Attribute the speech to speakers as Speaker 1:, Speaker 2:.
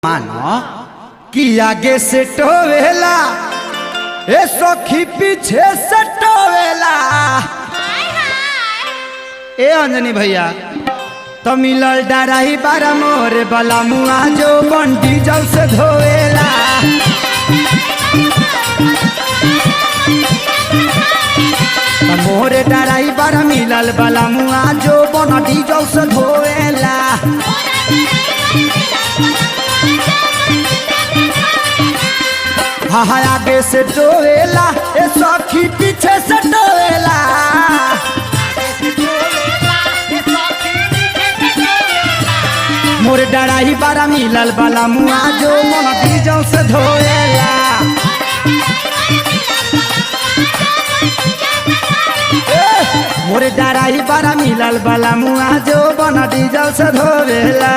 Speaker 1: मानो कि आगे से टोवेला ए सखी पीछे से टोवेला। ए अंजनी भैया तो मिलल डराई बारा मोरे बला मुआ जो बंडी जल से धोवेला। मोरे डराई बारा मिलल बला मुआ जो बंडी जल से धोवेला। हाँ हाँ आगे से टोवेला ए सखी पीछे से टोवेला। मोर डराई बारा मिलल बाला मुआ जो मन डीजल से धोएला। मोर डराई बारा मिलल बाला मुआ जो मन डीजल से धोएला।